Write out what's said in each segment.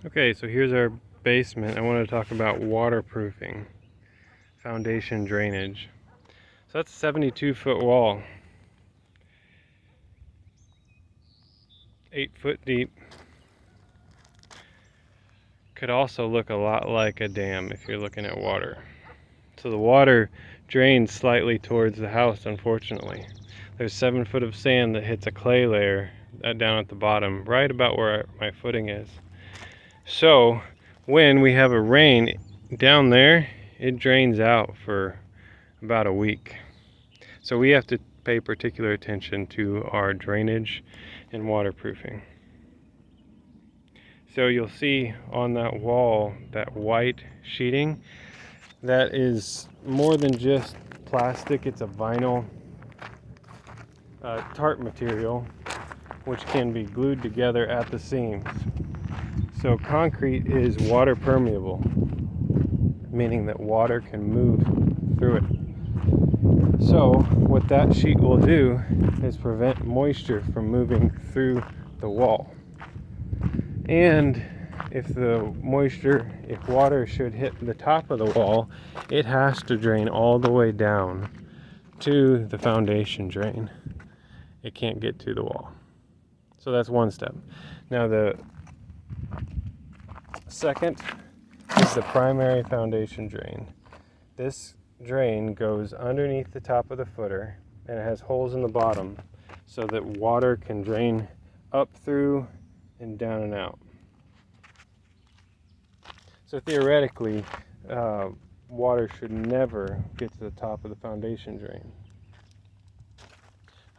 Okay, so here's our basement. I want to talk about waterproofing, foundation drainage. So that's a 72-foot wall, 8 foot deep. Could also look a lot like a dam if you're looking at water. So the water drains slightly towards the house, unfortunately. There's 7 foot of sand that hits a clay layer down at the bottom, right about where my footing is. So when we have a rain down there, it drains out for about a week. So we have to pay particular attention to our drainage and waterproofing. So you'll see on that wall, that white sheeting, that is more than just plastic. It's a vinyl tarp material, which can be glued together at the seams. So concrete is water permeable, meaning that water can move through it. So what that sheet will do is prevent moisture from moving through the wall. And if water should hit the top of the wall, it has to drain all the way down to the foundation drain. It can't get to the wall. So that's one step. Now the second is the primary foundation drain. This drain goes underneath the top of the footer, and it has holes in the bottom so that water can drain up through and down and out. So theoretically, water should never get to the top of the foundation drain.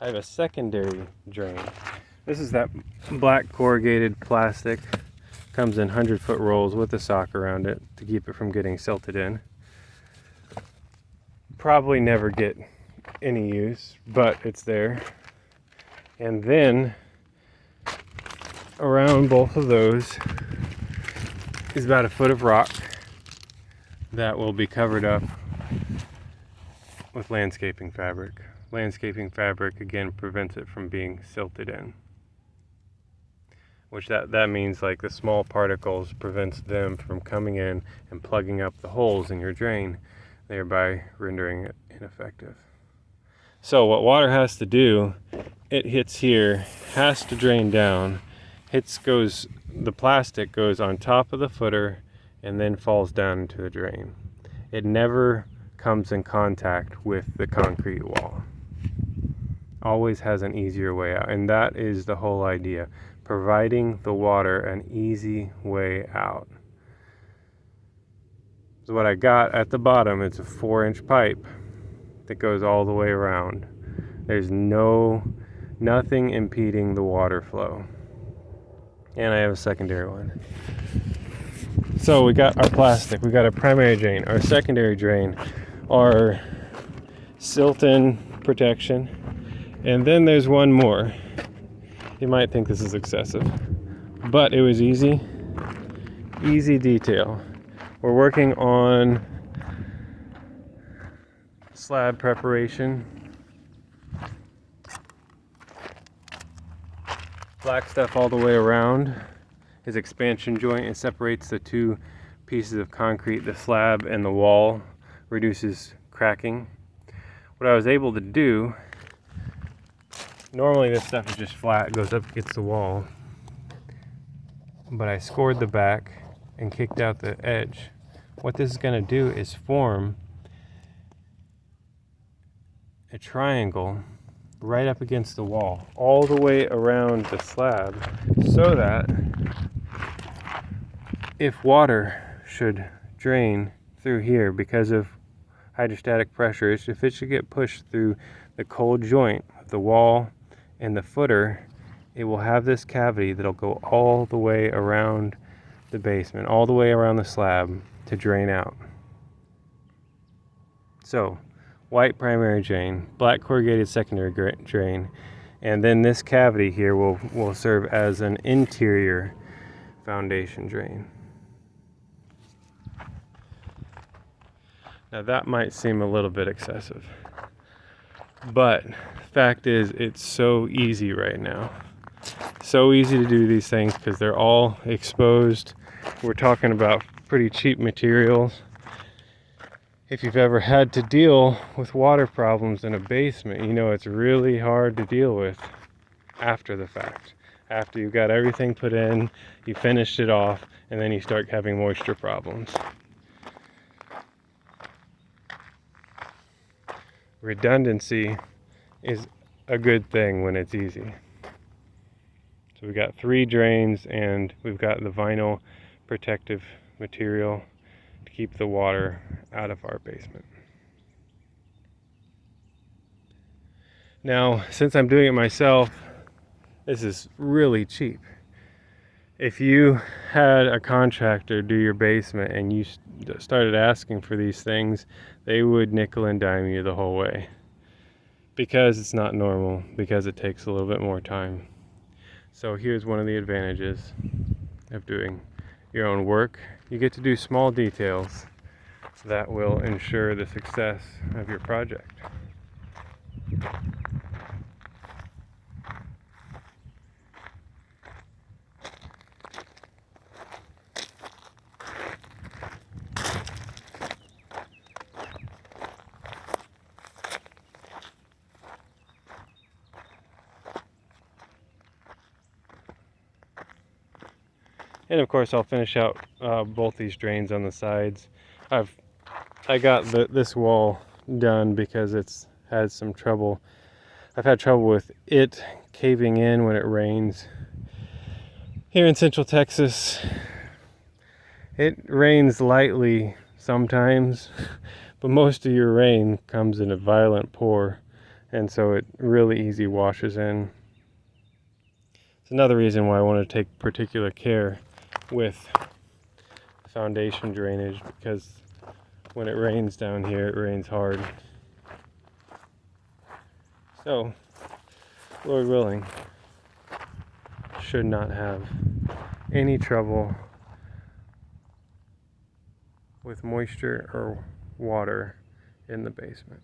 I have a secondary drain. This is that black corrugated plastic. Comes in 100-foot rolls with a sock around it to keep it from getting silted in. Probably never get any use, but it's there. And then around both of those is about a foot of rock that will be covered up with landscaping fabric. Landscaping fabric, again, prevents it from being silted in. Which that means like the small particles prevents them from coming in and plugging up the holes in your drain, thereby rendering it ineffective. So what water has to do, it hits here, has to drain down, the plastic goes on top of the footer and then falls down into the drain. It never comes in contact with the concrete wall. Always has an easier way out, and that is the whole idea. Providing the water an easy way out. So what I got at the bottom, it's a 4-inch pipe that goes all the way around. There's nothing impeding the water flow. And I have a secondary one. So we got our plastic, we got our primary drain, our secondary drain, our silt-in protection, and then there's one more. You might think this is excessive, but it was easy detail. We're working on slab preparation. Black stuff all the way around is expansion joint. It separates the two pieces of concrete, the slab and the wall, reduces cracking. What I was able to do, normally this stuff is just flat, it goes up against the wall, but I scored the back and kicked out the edge. What this is going to do is form a triangle right up against the wall, all the way around the slab, so that if water should drain through here because of hydrostatic pressure, if it should get pushed through the cold joint of the wall and the footer, it will have this cavity that'll go all the way around the basement, all the way around the slab to drain out. So, white primary drain, black corrugated secondary drain, and then this cavity here will serve as an interior foundation drain. Now that might seem a little bit excessive, but the fact is it's so easy right now. So easy to do these things because they're all exposed. We're talking about pretty cheap materials. If you've ever had to deal with water problems in a basement, you know it's really hard to deal with after the fact. After you've got everything put in, you finished it off, and then you start having moisture problems. Redundancy is a good thing when it's easy. So we've got 3 drains, and we've got the vinyl protective material to keep the water out of our basement. Now, since I'm doing it myself, this is really cheap. If you had a contractor do your basement and you started asking for these things, they would nickel and dime you the whole way. Because it's not normal, because it takes a little bit more time. So here's one of the advantages of doing your own work. You get to do small details that will ensure the success of your project. And of course I'll finish out both these drains on the sides. I got this wall done because it's had some trouble. I've had trouble with it caving in when it rains. Here in Central Texas, it rains lightly sometimes, but most of your rain comes in a violent pour, and so it really easy washes in. It's another reason why I want to take particular care with foundation drainage, because when it rains down here, it rains hard. So, Lord willing, should not have any trouble with moisture or water in the basement.